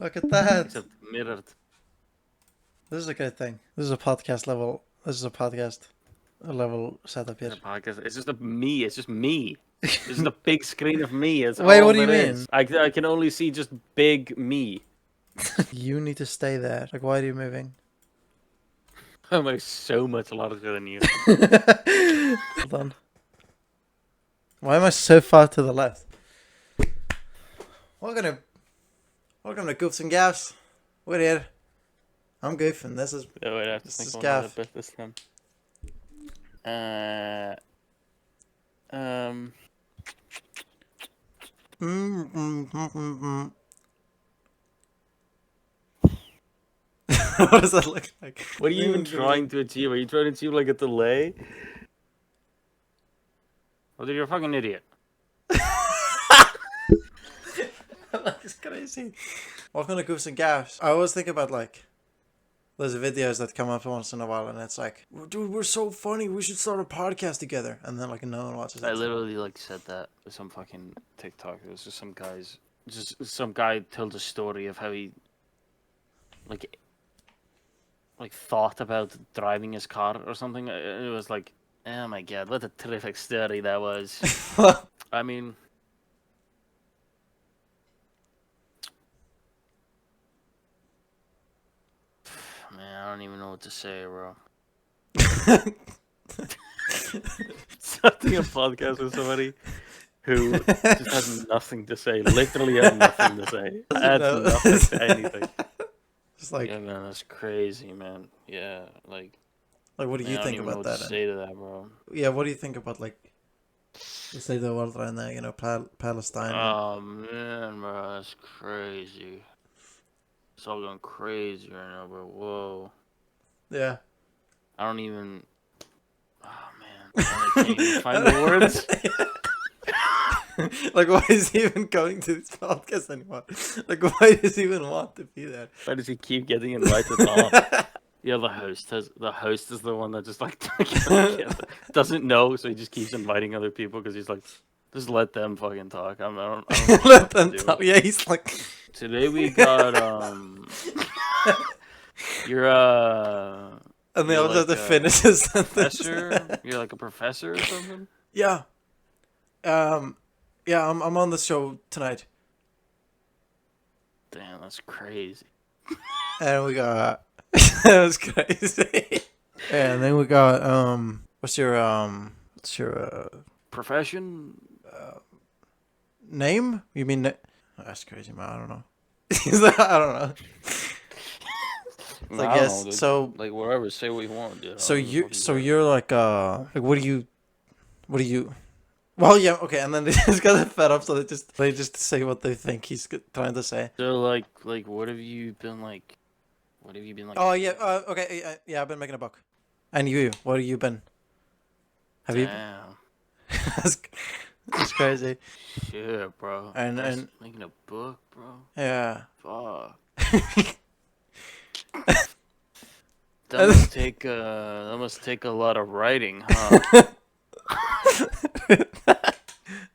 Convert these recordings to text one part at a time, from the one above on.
Look at that. Except mirrored. This is a good thing. This is a podcast level. This is a podcast level setup here. It's a podcast. It's just me. It's just me. This is the big screen of me. It's Wait, all what do you there mean? is. I can only see just big me. You need to stay there. Like, why are you moving? I'm like so much larger than you. Hold on. Why am I so far to the left? Welcome to Goofs and Gaffs. We're here. I'm goofing. This is Oh, wait, I have to This think is of another Gaff. bit this time. What does that look like? What are you even trying to achieve? Are you trying to achieve like a delay? Oh, you're a fucking idiot. That's crazy. Welcome to Goofs and Gaffs. I always think about like those videos that come up once in a while, and it's like, dude, we're so funny. We should start a podcast together. And then like no one watches it. I literally like said that with some fucking TikTok. It was just some guy told a story of how he like thought about driving his car or something. It was like, oh my god, what a terrific story that was. I mean, man, I don't even know what to say, bro. Starting a podcast with somebody who just has nothing to say, literally has nothing to say, adds know. nothing to anything. Just like, Yeah, man, that's crazy, man. Yeah, like, what do man, you I don't think even know about what to that? say to that, bro. Yeah, what do you think about like the state of the world right now? You know, Palestine. Oh man, bro, that's crazy. It's all going crazy right now, bro. Whoa. Yeah. I don't even. Oh man, I can't even find the words. Like, why is he even going to this podcast anymore? Like, why does he even want to be there? Why does he keep getting invited on? Yeah, the host is the one that just like doesn't know, so he just keeps inviting other people because he's like, just let them fucking talk. I don't know Let what them to do. talk. Yeah, he's like. Today we got you're And they you're always have to like a finish his sentence. professor. You're like a professor or something. Yeah. Yeah, I'm on the show tonight. Damn, that's crazy. And we got that was crazy. Yeah, and then we got what's your Profession? name? You mean that's crazy, man. I don't know. I don't know. I guess don't know, dude. so. Like whatever, say what you want, dude. So I don't you fucking so care. you're like what do you well, yeah, okay, and then they just got fed up, so they just say what they think he's trying to say. So like what have you been like? What have you been like? Oh yeah, okay, yeah, I've been making a book. And you, what have you been? Have you? Damn. That's crazy. Shit, bro. And- That's and- making a book, bro. Yeah. Fuck. That must take a lot of writing, huh?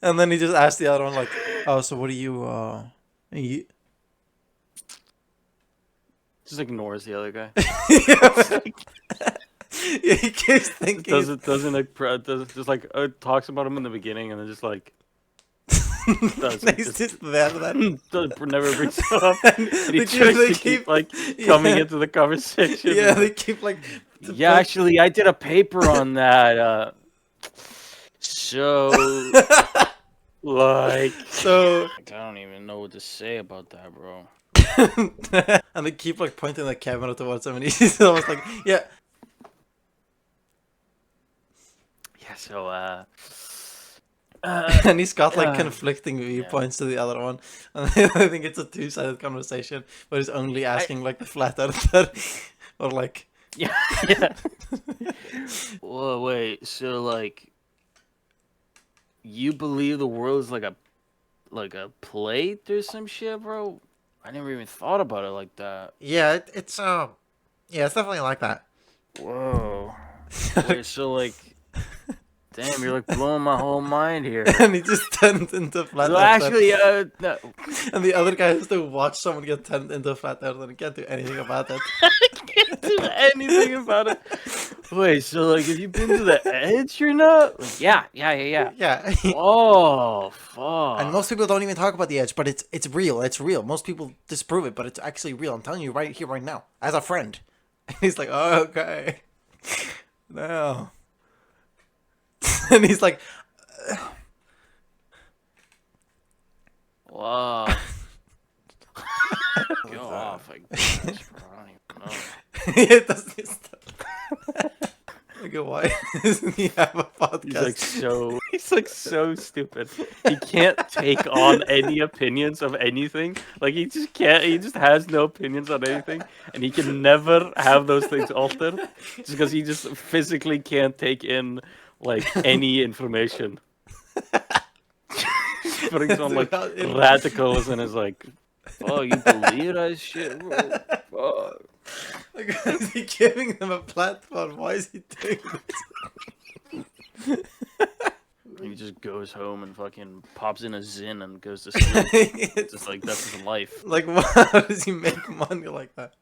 And then he just asked the other one like, "Oh, so what do you you?" Just ignores the other guy. Yeah, he keeps thinking. Doesn't like just like talks about him in the beginning and then just like He's just there then. never brings it up. And he They tries to keep- keep like coming yeah. into the conversation. Yeah, they keep like. Yeah, actually, I did a paper on that. So like, So. I don't even know what to say about that, bro. And they keep like pointing the camera towards him, and he's almost like, "Yeah." Yeah, so And he's got like uh, conflicting viewpoints to the other one, and I think it's a two-sided conversation, but he's only asking like the flat earther, or like. yeah, yeah. Well, wait, so like, you believe the world is like a plate or some shit, bro? I never even thought about it like that. Yeah, it's definitely like that. Whoa. Wait, so like, Damn, you're like blowing my whole mind here. And he just turned into a flat Well, earther. actually, no. And the other guy has to watch someone get turned into a flat earther and can't do anything about it. I can't do anything about it. Wait, so like, if you've been to the edge, you're not? Like, yeah. Yeah. Oh, fuck. And most people don't even talk about the edge, but it's real. It's real. Most people disprove it, but it's actually real. I'm telling you right here, right now, as a friend. And he's like, oh, okay. No. And he's like, Wow. Go off, I guess, bro. I don't even know. it doesn't stop. Like, why doesn't he have a podcast? He's like so stupid. He can't take on any opinions of anything. Like he just can't. He just has no opinions on anything, and he can never have those things altered, just because he just physically can't take in like any information. He brings on like radicals and is like, "Oh, you believe that shit, bro? Fuck." Like, why is he giving them a platform? Why is he doing this? He just goes home and fucking pops in a Zin and goes to sleep. It's just like that's his life. Like, how does he make money like that?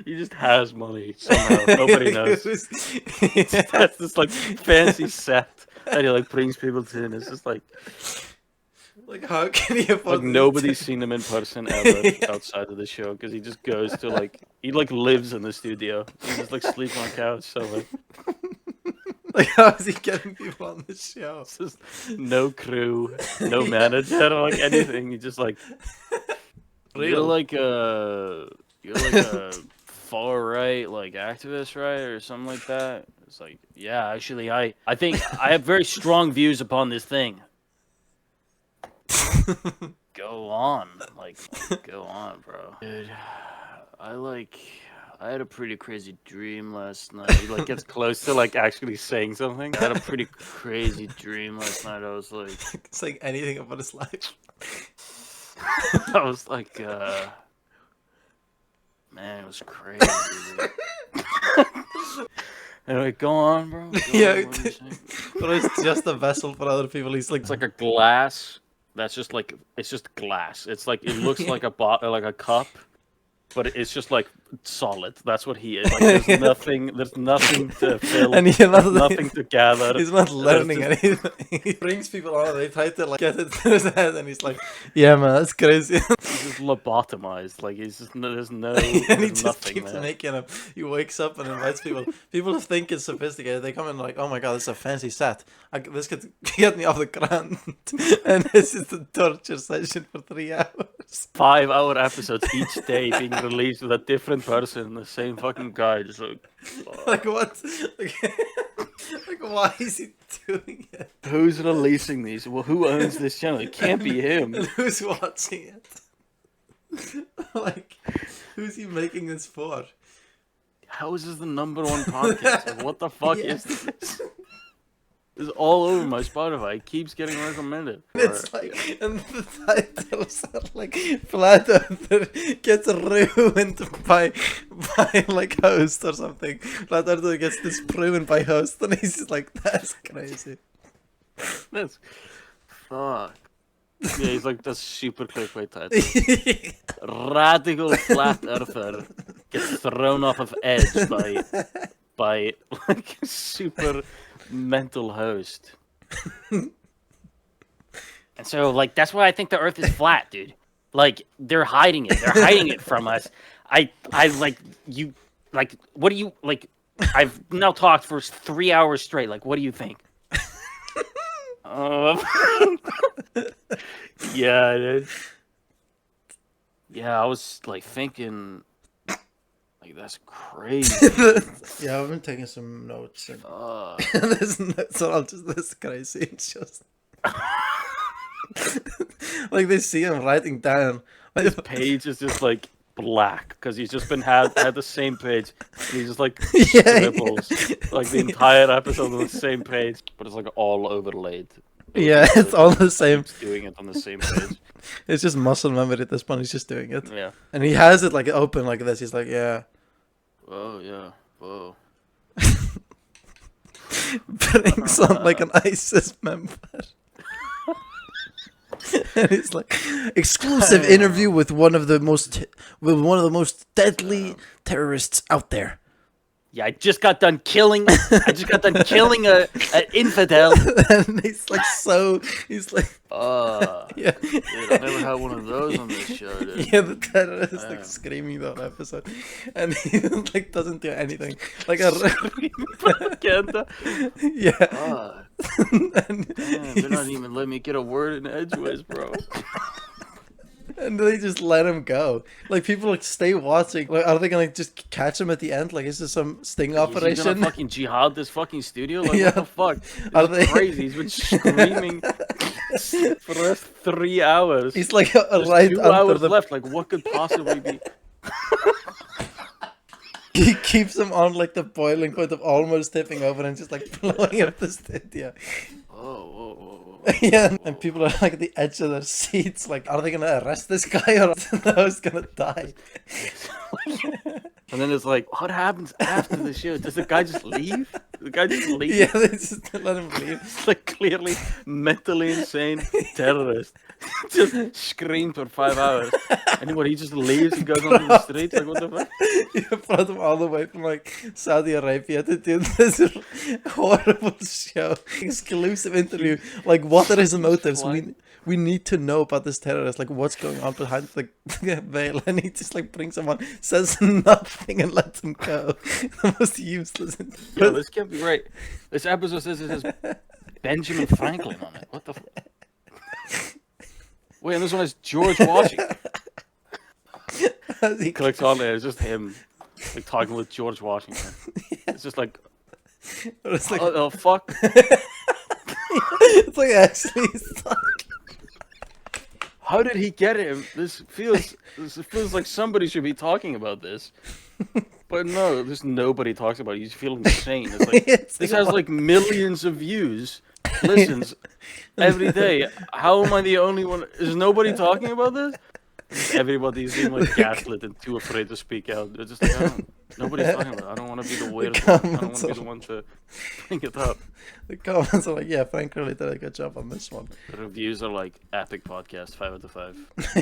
He just has money somehow. Nobody knows. That's this like fancy set that he like brings people to, and it's just like how can he afford? Like nobody's seen him in person ever outside of the show because he just goes to he lives in the studio. He just like sleeps on the couch. So like how is he getting people on the show? It's just no crew, no manager, like anything. He just like you're like a far right like activist, right, or something like that. It's like, yeah, actually, I think I have very strong views upon this thing. Go on, go on, bro. Dude, I had a pretty crazy dream last night. He like gets close to like actually saying something. I had a pretty crazy dream last night. I was like saying anything about his life. I was like, man, it was crazy. Anyway, go on, bro. Go Yeah, on, but it's just a vessel for other people. He's like, it's like a glass. That's just like it's just glass. It's like it looks like a like a cup, but it's just like solid. That's what he is. Like there's nothing to fill. And nothing to gather. He's not learning anything. He brings people on. They try to like get it to his head, and he's like, "Yeah, man, that's crazy." He's just lobotomized. Like he's just there's no. And he just nothing keeps there. making them. He wakes up and invites people. People who think it's sophisticated, they come in like, "Oh my god, this is a fancy set. This could get me off the ground." And this is the torture session for 3 hours. 5-hour episodes each day being released with a different person, the same fucking guy. Just like, like what? Like why is he doing it? who's releasing these? Well, who owns this channel? It can't be him. And who's watching it? Like, who's he making this for? How is this the #1 podcast? Like, what the fuck Yeah. is this? It's all over my Spotify. It keeps getting recommended. It's like, and the titles are like, Flat Earther gets ruined by like host or something. Flat Earther gets disproven by host, and he's just like, that's crazy. That's fuck. Yeah, he's like the super clickbait title. Radical flat earther gets thrown off of edge by like super mental host. And so like that's why I think the earth is flat, dude. Like they're hiding it. They're hiding it from us. I like you like what do you like I've now talked for 3 hours straight. Like what do you think? Yeah, dude. Yeah, I was like thinking, like that's crazy. Yeah, I've been taking some notes, and Fuck. it's all just this crazy. It's just like they see him writing down. His page is just like black because he's just been had the same page. And he's just like Yeah. scribbles, like the entire episode on the same page, but it's like all overlaid. Yeah, it's all the same. Keeps doing it on the same page. It's just muscle memory at this point. He's just doing it, Yeah. and he has it like open like this. He's like, yeah. Whoa, yeah. Whoa. brings on like an ISIS member. And it's like exclusive interview with one of the most deadly terrorists out there. Yeah, I just got done killing a infidel. And he's like yeah. Dude, I've never had one of those on this show, dude. Yeah, the terrorist is like screaming that episode, and he like doesn't do anything. Like a Propaganda. yeah. And Damn, they're not even letting me get a word in edgeways, bro. And they just let him go. Like people like stay watching. Like, are they gonna just catch him at the end? Like, is this some sting Is he operation? gonna fucking jihad this fucking studio? Like, Yeah. what the fuck? Are It's they- crazy. He's been screaming for the last 3 hours. He's like There's right 2 under hours the. left. Like, what could possibly be? He keeps him on like the boiling point of almost tipping over and just like blowing up the studio. Whoa. Yeah, and people are like at the edge of their seats. Like, are they gonna arrest this guy or is the host gonna die? And then it's like, what happens after the show? Does the guy just leave? The guy just leave? Yeah, they just let him leave. It's like clearly mentally insane terrorist. Just screamed for 5 hours. And then what, he just leaves and goes onto the streets? Like, what the fuck? You brought him all the way from like Saudi Arabia to do this horrible show, exclusive interview. Like, what are his motives? We need to know about this terrorist. Like, what's going on behind the veil? And he just like brings him on, says nothing, and lets him go. The most useless. Yo, this can't be right. This episode says it has Benjamin Franklin on it. What the fuck? Wait, and this one has George Washington. He Clicks on there, it's just him like talking with George Washington. It's just like, it's like, oh fuck. it's like actually. How did he get him? This feels like somebody should be talking about this. But no, there's nobody talks about it. You feel insane. It's like, It's this like, has like millions of views, listens every day. How am I the only one? Is nobody talking about this? Everybody's being like gaslit and too afraid to speak out. They're just like, nobody's talking about it. I don't want to be the weird one. I don't want to be the one to bring it up. The comments are like, yeah, Frank really did a good job on this one. The reviews are like, epic podcast, 5 out of 5.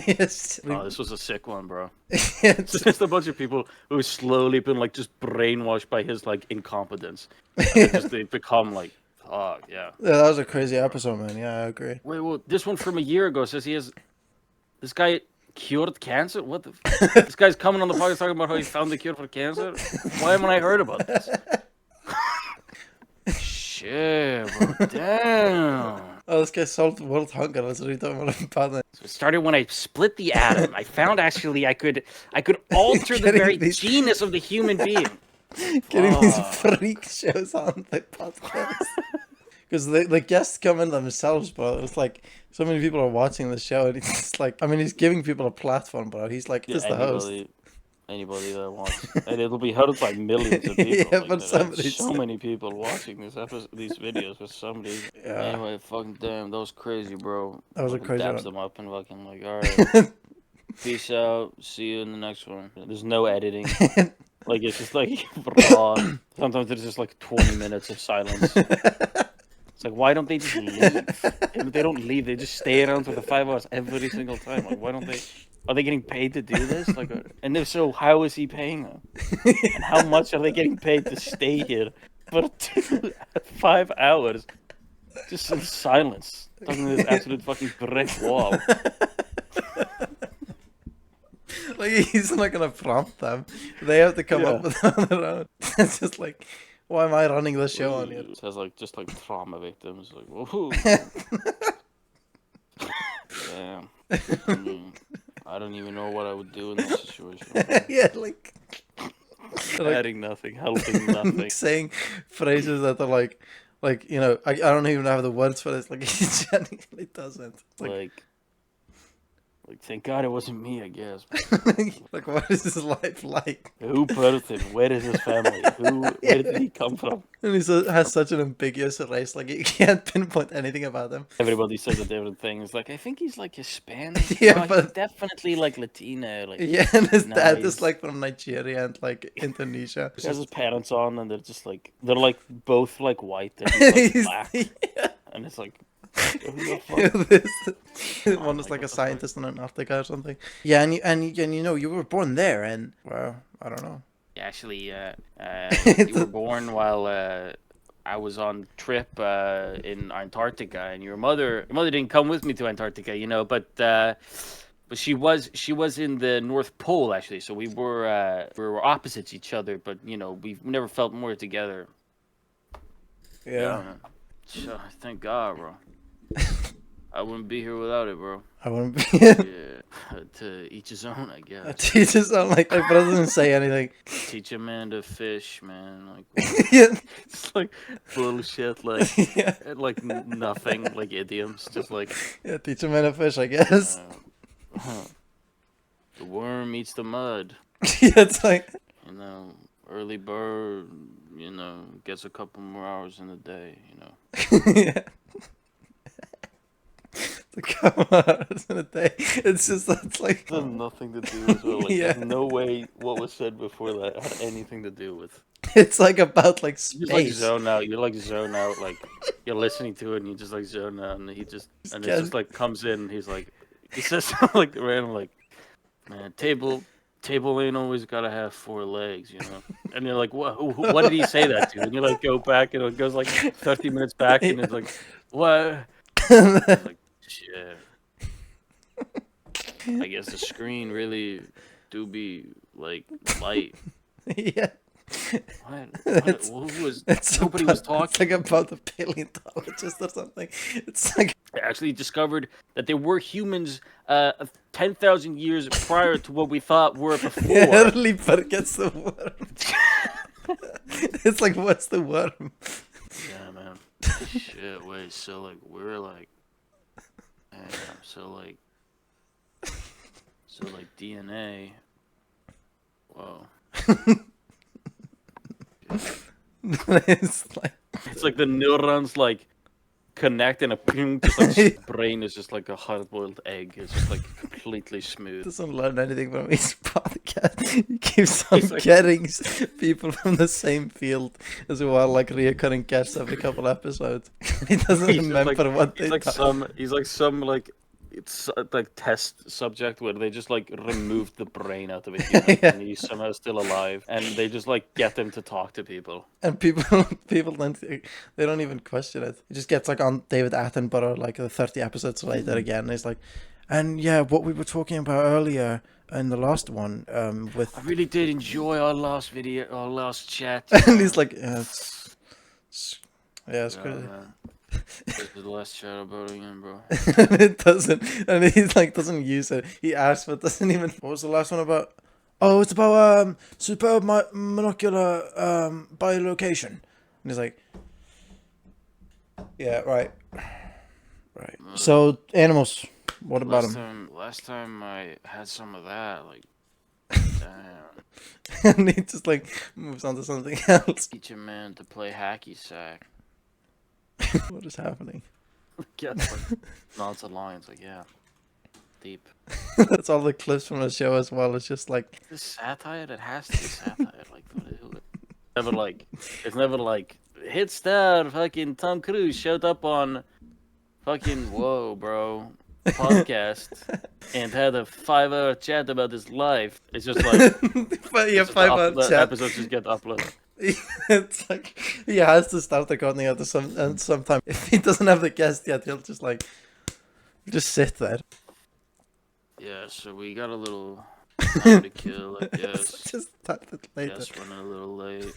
Yes. Oh, this was a sick one, bro. It's It's just a bunch of people who've slowly been like just brainwashed by his like incompetence. And they become like, oh yeah. Yeah, that was a crazy episode, man. Yeah, I agree. Wait, well, this one from a year ago says this guy cured cancer. What the? This guy's coming on the podcast talking about how he found the cure for cancer. Why haven't I heard about this? Shit, bro. Damn. Oh, this guy solved world hunger. That's what he talking about. So it started when I split the atom. I found actually I could alter the Getting very these- genus of the human being. Getting these freak shows on the podcast. Because the guests come in themselves, bro. It's like so many people are watching the show, and he's just like, I mean, he's giving people a platform, bro. He's like, just the host. Anybody that wants, and it'll be heard by millions of people. Yeah, like, but there's somebody's so many people watching this episode, these videos for somebody. Yeah. Anyway, fucking damn, that was crazy, bro. That was a Fucking crazy daps one. them up and fucking like, all right, peace out. See you in the next one. There's no editing. Like it's just like raw. Sometimes there's just like 20 minutes of silence. It's like, why don't they just leave? If they don't leave, they just stay around for the 5 hours every single time. Like, why don't they? Are they getting paid to do this? Like, and if so, how is he paying them? And how much are they getting paid to stay here for 5 hours, just in silence, talking to this absolute fucking brick wall? Like, he's not gonna prompt them. They have to come up Yeah. with it on their own. It's just like, why am I running the show on here? It says like just like trauma victims. Like, whoa. Damn. I don't even know what I would do in this situation. Yeah, like Adding nothing, helping nothing. saying phrases that are like, you know, I don't even have the words for this. Like, he genuinely doesn't. Like, Like, thank God it wasn't me, I guess. Like, what is his life like? Who birthed him? Where is his family? Where did he come from? And he has such an ambiguous race. Like, you can't pinpoint anything about him. Everybody says a different thing. It's like, I think he's like Hispanic. Yeah, No, he's but- definitely like Latino. Like, Yeah, and his No, dad is he's- like from Nigeria and like Indonesia. he has his pants on, and they're like both like white, and he's like He's- black, and it's like, who the fuck? One is like what a the fuck? scientist in Antarctica or something. Yeah, and you know you were born there, and well, I don't know. Actually, you were born while I was on trip in Antarctica, and your mother didn't come with me to Antarctica, you know, but she was in the North Pole actually, so we were opposites each other, but you know we've never felt more together. Yeah, So thank God, bro. I wouldn't be here without it, bro. I wouldn't be. Yeah, to each his own, I guess. Teachers are like, my brother doesn't say anything. Teach a man to fish, man. Like Yeah, it's like bullshit, like yeah, like nothing, like idioms, just like yeah. Teach a man to fish, I guess. The worm eats the mud. Yeah, it's like, You know, early bird. You know, gets a couple more hours in the day. You know. yeah. The couple hours in a day. It's just it's like It has nothing to do with it. Like, Yeah. there's no way what was said before that had anything to do with. it's like about like You just like space. zone out. You like zone out. Like you're listening to it, and you just like zone out, and he just and it Just just like comes in. And he's like, he says something like random, like, man, table ain't always gotta have 4 legs, you know. And you're like, what did he say that to? And you like go back, and it goes like 30 minutes back, and it's like, what? It's like, shit. I guess the screen really do be like light. Yeah. What? Who was? Nobody was It's talking. like about the paleontologist or something. It's like They actually discovered that there were humans 10,000 years prior to what we thought were before. early bird gets the worm. It's like, what's the worm? Yeah, man. Shit, wait, so like we're like, man, so like DNA. Whoa. It's like It's like the neurons like connect and a ping, just like brain is just like a hard-boiled egg. It's just like completely smooth. doesn't learn anything from his podcast. He keeps on He's like- getting people from the same field as well, like reoccurring guests every couple episodes. He doesn't He's just remember like, what he's they like talk. he's like some like it's like test subject where they just like removed the brain out of a human Yeah. and he's somehow still alive, and they just like get them to talk to people. And people don't they don't even question it. He just gets like on David Attenborough like the 30 episodes later again. And he's like, and yeah, what we were talking about earlier in the last one, with I really did enjoy our last video, our last chat. and he's like, yeah, it's Yeah, crazy. man. This is the last chat about it again, bro. And it doesn't, and he's like doesn't use it. He asks, but doesn't even. What was the last one about? Oh, it's about superb monocular biolocation. And he's like, yeah, right. So animals. What about them? Last time I had some of that, like, damn. And he just like moves on to something else. Teach a man to play hacky sack. What is happening? Yeah, like, nods the lines, like, yeah, deep. That's all the clips from the show as well. It's just like This satire, that has to be satire. Like, never like, it's never like, hit star, fucking Tom Cruise showed up on fucking, whoa, bro, podcast and had a 5-hour chat about his life. It's just like, but yeah, it's just 5 the hour chat. episodes just get uploaded. It's like he has to start recording at sometime. If he doesn't have the guest yet, he'll just like just sit there. Yeah, so we got a little time to kill, I guess. Just start it later. Guess running a little late.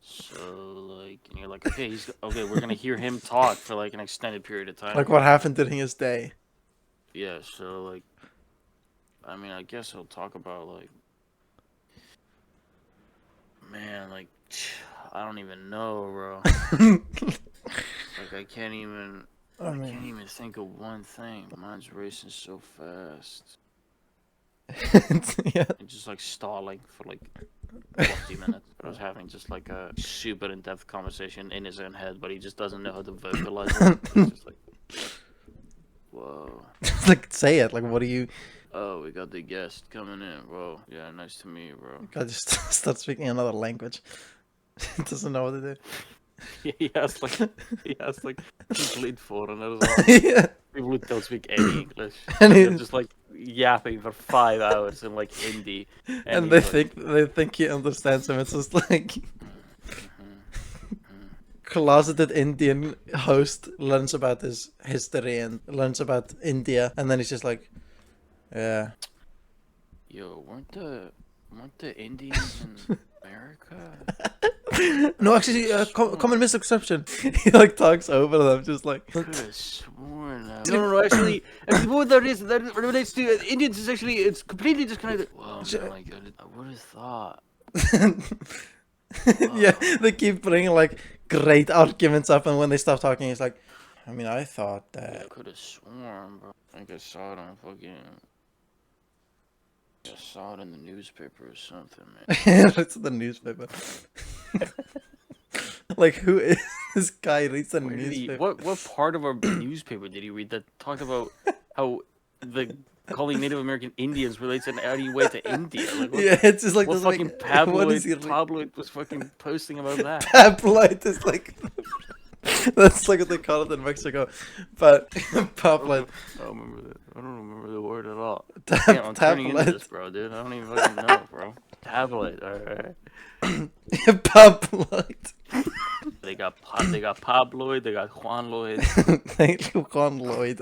So like, and you're like, okay, we're gonna hear him talk for like an extended period of time. Like what happened during his day. Yeah, so like, I mean, I guess he'll talk about like, man, like, I don't even know, bro. Like, I can't even. I I can't mean, even think of one thing. Mine's racing so fast. yeah. And just like stalling for like 40 minutes. I was having just like a super in-depth conversation in his own head, but he just doesn't know how to vocalize it. It's just like, whoa. Just like say it. Like, what do you? Oh, we got the guest coming in, bro. Yeah, nice to meet you, bro. I just start speaking another language. Doesn't know what to do. he has like complete foreigners. Yeah. People who don't speak any English. And They're he- just like yapping for 5 hours in like Hindi. And he's like, they think he understands him. It's just like "Mhm, closeted Indian host learns about his history and learns about India, and then he's just like, yeah. yo, weren't the Indians in America? No, actually, common misconception. He like talks over them, just like. Could have sworn that. No, actually, what that is, that relates to Indians is actually, it's completely disconnected. Wow, man, like, I would have thought. Yeah, they keep bringing like great arguments up, and when they stop talking, it's like, I mean, I thought I that. could have sworn, bro. I think I saw it on fucking. I saw it in the newspaper or something, man. It's the newspaper. Like, who is this guy? Reads the Where did he, newspaper. what part of our newspaper did he read that talked about how the calling Native American Indians relates in any way to India? Like, what, Yeah, it's just like what this, fucking like, what is he tabloid was fucking posting about that? Tabloid is like. That's like what they call it in Mexico, but tabloid. I don't remember that. I don't remember the word at all. Tab- Damn, I'm turning into tabloid. this, bro, dude. I don't even fucking know, bro. Tabloid, alright. Pabloid. They got Pabloid, they got Juan Lloyd. Thank you, Juan Lloyd.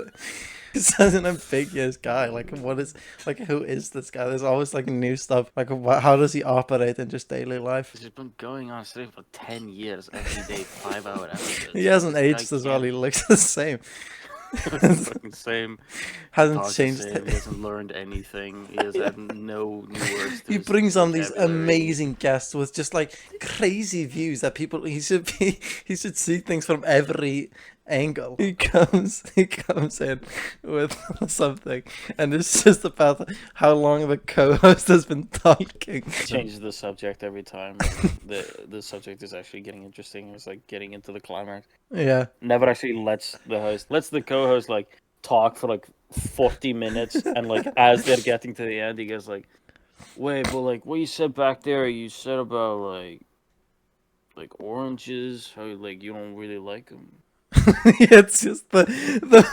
He's such an ambiguous guy. Like, what is, like, who is this guy? There's always like new stuff. Like, how does he operate in just daily life? This has been going on straight for 10 years, every day, 5-hour episodes. He hasn't This guy aged as well. He can't- looks the same. fucking same. Hasn't Talks changed. the same. He hasn't learned anything. He has had no new words. To He his brings on these vocabulary. amazing guests with just like crazy views that people. He should see things from every angle. He comes in with something, and it's just about how long the co-host has been talking. Changes the subject every time. The subject is actually getting interesting. It's like getting into the climax. Yeah. Never actually lets the co-host like talk for like 40 minutes, and like as they're getting to the end, he goes like, "Wait, but like what you said back there, you said about like oranges, how like you don't really like them." It's just the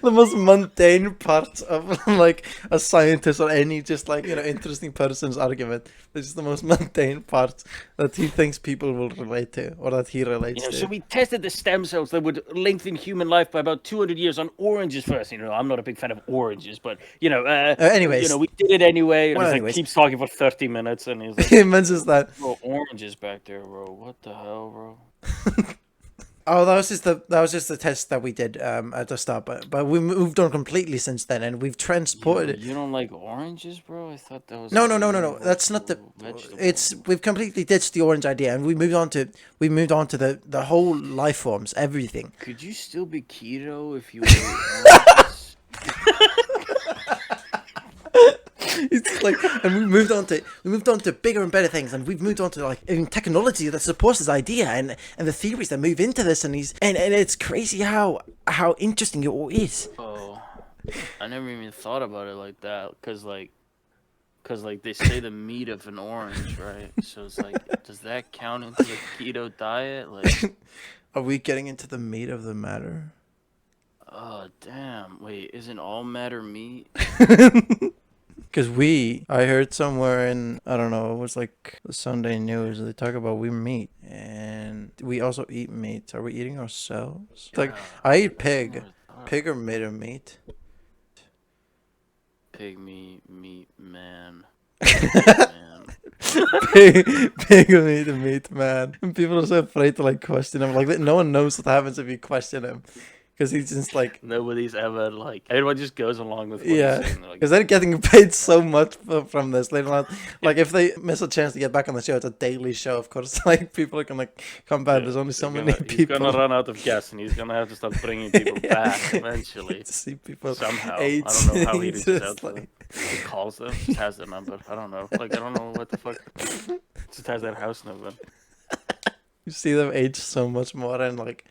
most mundane part of like a scientist or any just like, you know, interesting person's argument. It's just the most mundane part that he thinks people will relate to, or that he relates to. So we tested the stem cells that would lengthen human life by about 200 years on oranges first. I'm not a big fan of oranges, but anyways. we did it anyway. And Well, he's anyways. like, keeps talking for 30 minutes, and he's like, He mentions that. "Bro, oranges back there, bro. What the hell, bro?" Oh, that was just the test that we did at the start, but we moved on completely since then, and we've transported it. You don't like oranges, bro? I thought that was No. a That's not the. vegetable. It's we've completely ditched the orange idea, and we moved on to the whole life forms, everything. Could you still be keto if you ate oranges? It's like, and we moved on to bigger and better things, and we've moved on to like even technology that supports this idea, and the theories that move into this, and it's crazy how interesting it all is. Oh, I never even thought about it like that, cause like they say the meat of an orange, right? So it's like, does that count into the keto diet? Like, Are we getting into the meat of the matter? oh damn! Wait, isn't all matter meat? Because I heard somewhere in, I don't know, it was like the Sunday news, they talk about we meat, and we also eat meat. Are we eating ourselves? It's like, I eat pig. Never thought. Pig are made of meat. Pig meat, man. Man. Pig are made of meat, man. And people are so afraid to like question him. Like, no one knows what happens if you question him. because he's just like, Nobody's ever like everyone just goes along with what yeah, he's saying. They're like, because they're getting paid so much from this. They're not like if they miss a chance to get back on the show, it's a daily show. Of course, like people are gonna come back. yeah, There's only so they're many gonna- He's people. gonna run out of gas, and he's gonna have to start bringing people back eventually. To see people Somehow, age. I don't know how he It's reaches just out to them. like- He calls them, just has their number. I don't know. Like I don't know what the fuck. Just has their house number. You see them age so much more, and like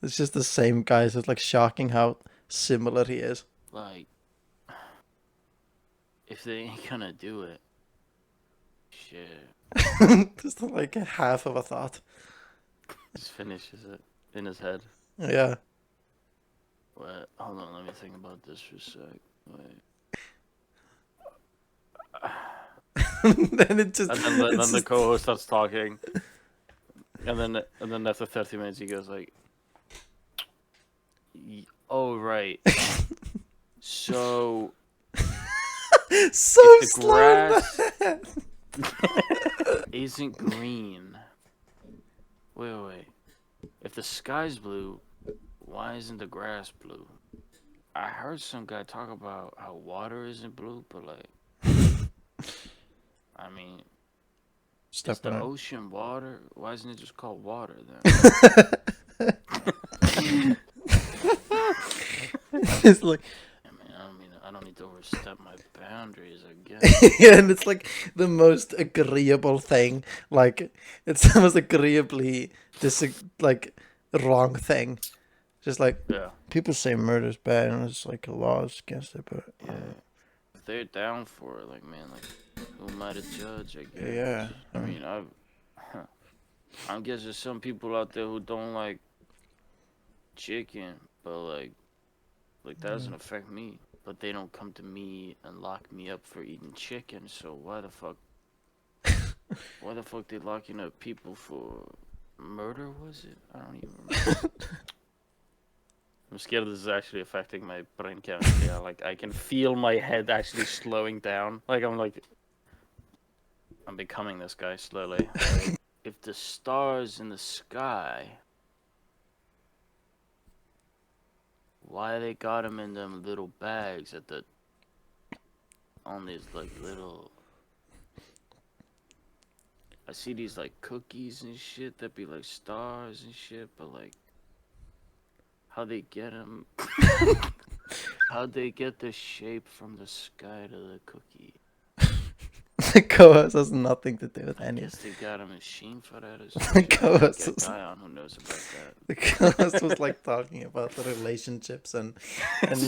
it's just the same guy. So it's like shocking how similar he is. Like, if they ain't gonna do it, shit, Just like a half of a thought. just finishes it in his head. Yeah. Wait, hold on, let me think about this for a sec. Wait. Then it just. And then it's the just- co-host starts talking, and then after 30 minutes he goes like, "Oh right, so so if the slow. grass- man. isn't green. Wait. If the sky's blue, why isn't the grass blue? I heard some guy talk about how water isn't blue, but like, I mean, is Step the on it. ocean water? Why isn't it just called water then? It's like, I don't need to overstep my boundaries, I guess. yeah, and it's like the most agreeable thing. Like it's the most agreeably like wrong thing. Just like Yeah. people say murder's bad, and it's like laws against it, but Yeah. If they're down for it, like, man, like, who am I to judge, I guess? yeah. I mean, I guess there's some people out there who don't like chicken, but like that doesn't affect me. But they don't come to me and lock me up for eating chicken. So why the fuck they locking up people for murder? Was it? I don't even remember. I'm scared this is actually affecting my brain chemistry. I can feel my head actually slowing down. I'm becoming this guy slowly. Like, if the stars in the sky, why they got them in them little bags on these like little, I see these like cookies and shit that be like stars and shit, but like, how they get them, how'd they get the shape from the sky to the cookie? The co-host has nothing to do with I any. guess they got a machine for that or The something. co-host Get was, guy on who knows about that. the co-host was like talking about the relationships and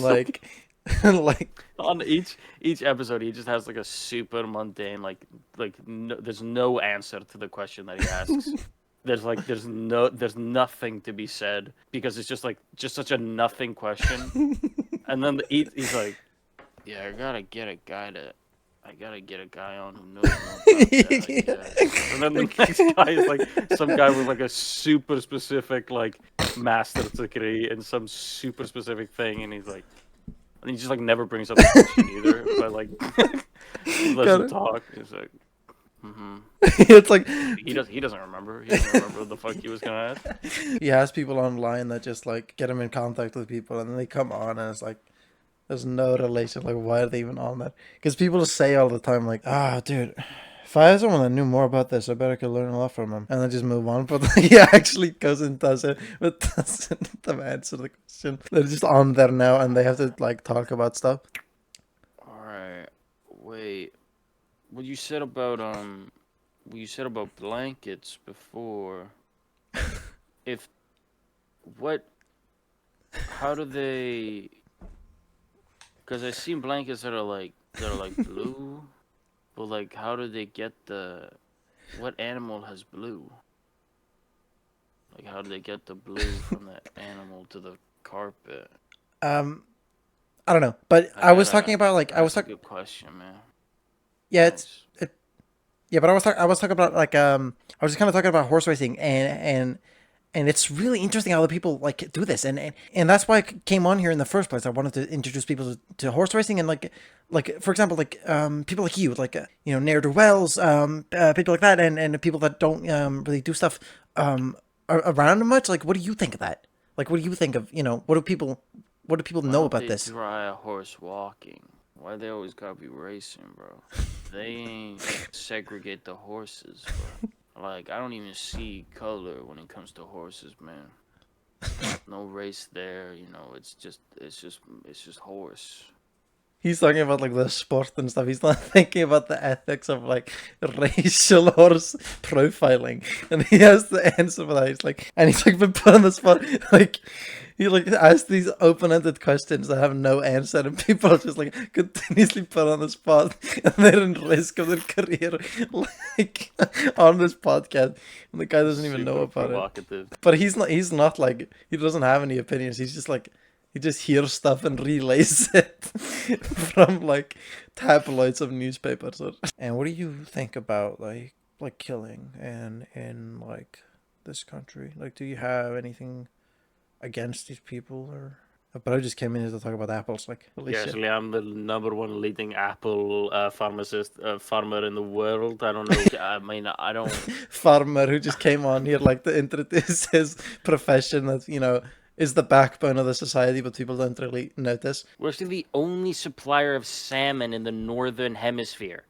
like and like On each episode, he just has like a super mundane, there's no answer to the question that he asks. There's nothing to be said because it's just such a nothing question. And then he's like, yeah, I gotta get a guy on who knows more about that, I guess." And then the next guy is like some guy with like a super specific like master's degree in some super specific thing, and he's like, and he just like never brings up the question either, but like lets him talk. He's like, it's like he doesn't remember. He doesn't remember what the fuck he was gonna ask. he has people online that just like get him in contact with people, and then they come on, and it's like there's no relation. Like, why are they even on that? Because people just say all the time, like, "Ah, dude, if I had someone that knew more about this, I bet I could learn a lot from him," and then just move on. But like, he actually goes and does it, but doesn't answer the question. They're just on there now, and they have to like talk about stuff. All right, wait. What you said about blankets before. How do they? Because I seen blankets that are like blue, but like how do they get what animal has blue? Like how do they get the blue from that animal to the carpet? I don't know, but I was talking about like I was That's a talking. good question, man. Yeah, Thanks. yeah, but I was talking about like I was just kind of talking about horse racing and it's really interesting how the people like do this and that's why I came on here in the first place. I wanted to introduce people to horse racing and like for example like people like you like ne'er do wells people like that and people that don't really do stuff around much. Like, what do you think of that? Like, what do you think of, what do people Why know don't about they this? try a horse walking? Why they always gotta be racing, bro? They ain't segregate the horses, bro. Like, I don't even see color when it comes to horses, man. No race there, it's just horse. He's talking about like the sport and stuff. He's not thinking about the ethics of like racial horse profiling. And he has the answer for that. He's like been put on the spot. Like he like asks these open-ended questions that have no answer, and people are just like continuously put on the spot, and they're in risk of their career, like on this podcast, and the guy doesn't even know Super about it. provocative. But he's not. He's not like he doesn't have any opinions. He's just like he just hears stuff and relays it from like tabloids of newspapers. And what do you think about like killing and in like this country? Like, do you have anything against these people or? But I just came in here to talk about apples. Like, holy Yeah, shit. actually, I'm the number one leading apple farmer in the world. I don't know. I mean, I don't. Farmer who just came on here like to introduce his profession that is the backbone of the society, but people don't really notice. We're still the only supplier of salmon in the northern hemisphere.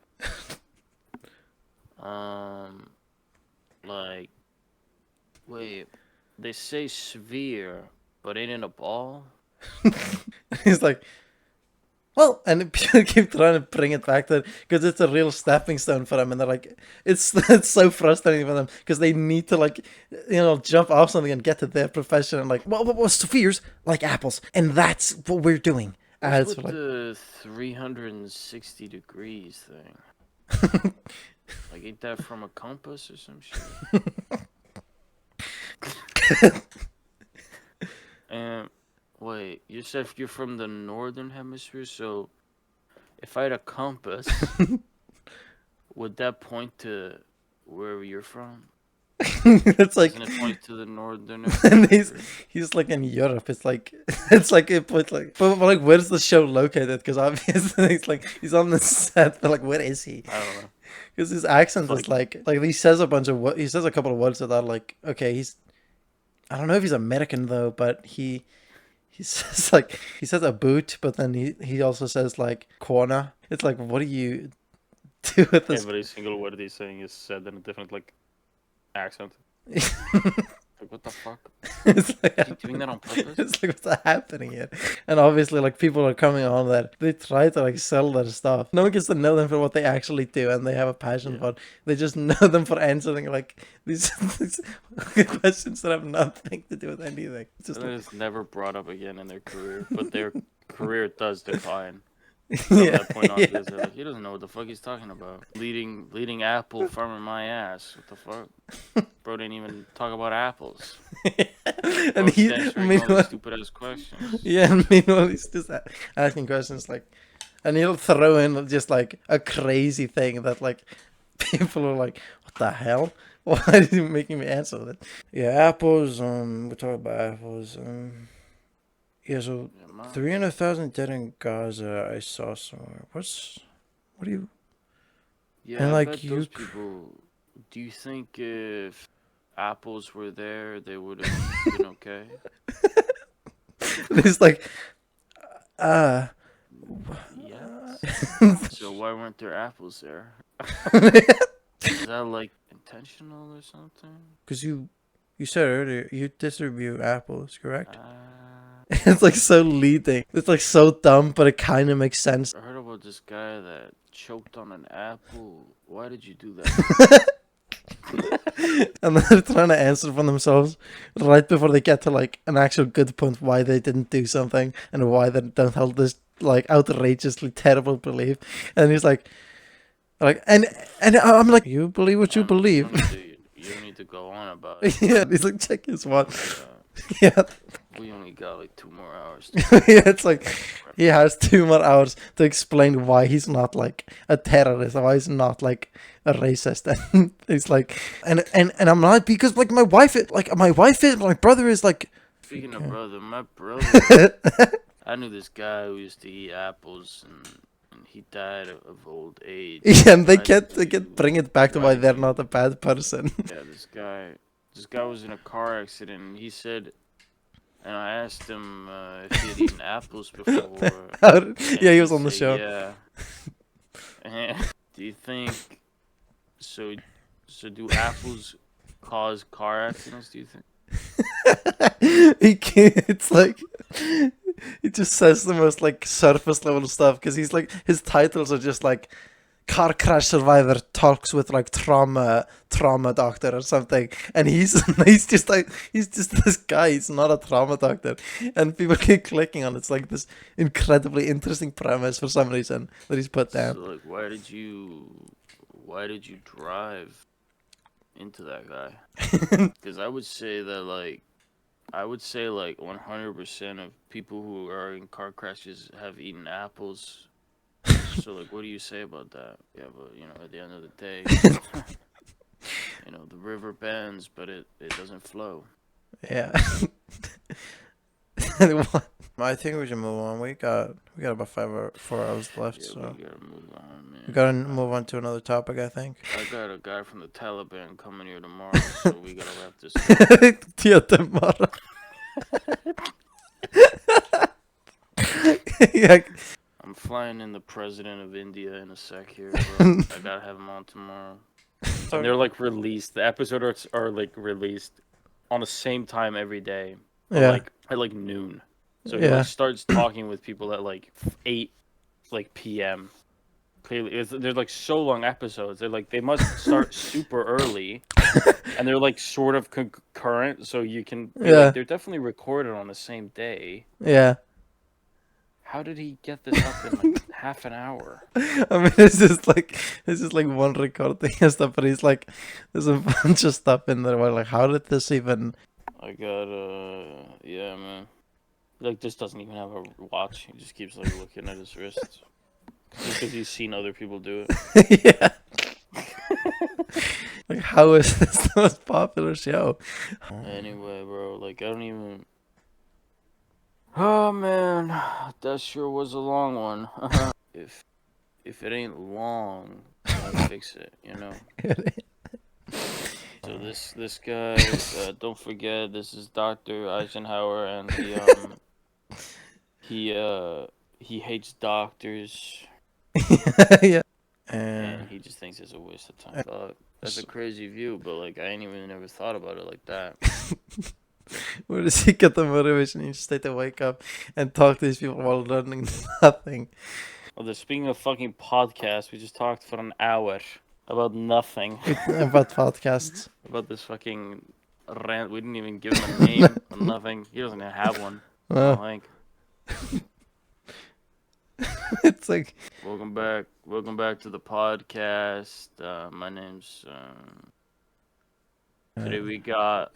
Like, wait, they say sphere, but ain't in a ball. He's like, well, and people keep trying to bring it back to it because it's a real stepping stone for them, and they're like, it's so frustrating for them because they need to like, jump off something and get to their profession and like, well, spheres like apples, and that's what we're doing. What's with Like, the 360 degrees thing? Like, ain't that from a compass or some shit? And wait, you said you're from the northern hemisphere, so if I had a compass, would that point to where you're from? it's like, Doesn't it point to the northern and hemisphere? he's like in Europe. It's like it put like, but like, where's the show located? Because obviously he's on the set, but like, where is he? I don't know. Because his accent is like he says he says a couple of words that are like, okay, I don't know if he's American though, but he says like, he says a boot, but then he also says like corner. It's like, what do you do with this? Every single word he's saying is said in a different like accent. Like, what the fuck? It's like, Is he doing that on purpose? it's like, what's happening here? And obviously, like, people are coming on that they try to like sell their stuff. No one gets to know them for what they actually do, and they have a passion for it. They just know them for answering like these questions that have nothing to do with anything. It's just And like, it's never brought up again in their career, but their career does decline. yeah, That point on, yeah. because they're like, he doesn't know what the fuck he's talking about. Leading apple farmer my ass. What the fuck? Bro didn't even talk about apples. And Bro's he, answering all meanwhile, these stupid ass questions. yeah, and meanwhile, he's just asking questions like, and he'll throw in just like a crazy thing that like people are like, what the hell? Why are you making me answer that? Yeah, apples. We talk about apples. Yeah, so Yeah, man. 300,000 dead in Gaza. I saw somewhere. What do you? Yeah, And, I like, bet those people. Do you think if apples were there, they would have been okay? It's like, Yes. So why weren't there apples there? Is that like intentional or something? because you said earlier you distribute apples, correct? Uh, It's like so leading. It's like so dumb, but it kind of makes sense. I heard about this guy that choked on an apple. Why did you do that? And they're trying to answer for themselves right before they get to like an actual good point why they didn't do something and why they don't hold this like outrageously terrible belief. And he's like and I'm like, you believe what you believe. You don't need to go on about it. Yeah, he's like, check his watch. Uh, Yeah. we only got like 2 more hours. Yeah, it's like he has 2 more hours to explain why he's not like a terrorist, why he's not like a racist. And he's like, and I'm not, because like my brother is like. Speaking of brother, my brother, I knew this guy who used to eat apples and he died of old age. Yeah, and they Why can't did bring it back to why did they're you- not a bad person. Yeah, this guy was in a car accident and he said and I asked him if he had eaten apples before. Yeah, he was He'd on the say, show. Yeah. And do you think so? So do apples cause car accidents? Do you think? He can't, it's like he just says the most like surface level stuff because he's like his titles are just like car crash survivor talks with like trauma doctor or something, and he's he's just this guy. He's not a trauma doctor, and people keep clicking on it. It's like this incredibly interesting premise for some reason that he's put So down. like, why did you drive into that guy? Because I would say 100% of people who are in car crashes have eaten apples. So like, what do you say about that? Yeah, but at the end of the day, the river bends, but it doesn't flow. Yeah. I think we should move on. We got about 4 hours left, Yeah, so we gotta move on, man. we gotta move on to another topic. I think. I got a guy from the Taliban coming here tomorrow, so we gotta wrap this up. Yeah, tomorrow. Yeah. I'm flying in the president of India in a sec here, bro. I gotta have him on tomorrow. And they're like released. The episodes are like released on the same time every day. But, Yeah. like at like noon. So he Yeah. like starts talking with people at like 8 p.m. Clearly, they're like so long episodes. They must start super early, and they're like sort of concurrent. So you can Yeah. they're definitely recorded on the same day. Yeah. How did he get this up in like half an hour? I mean, it's just like one recording and stuff, but he's like, there's a bunch of stuff in there. Where like, how did this even? I got yeah, man. Like this doesn't even have a watch. He just keeps like looking at his wrists because he's seen other people do it. Yeah. Like, how is this the most popular show? Anyway, bro, like I don't even. Oh man, that sure was a long one. if it ain't long, I'll fix it, So this guy, don't forget, this is Dr. Eisenhower, and he hates doctors, Yeah. and he just thinks it's a waste of time. That's a crazy view, but like I ain't even never thought about it like that. Where does he get the motivation? You just stay to wake up and talk to these people while learning nothing. Well, speaking of fucking podcasts, we just talked for an hour about nothing. About podcasts. About this fucking rant. We didn't even give him a name or nothing. He doesn't have one. I don't think. It's like, welcome back to the podcast. My name's today we got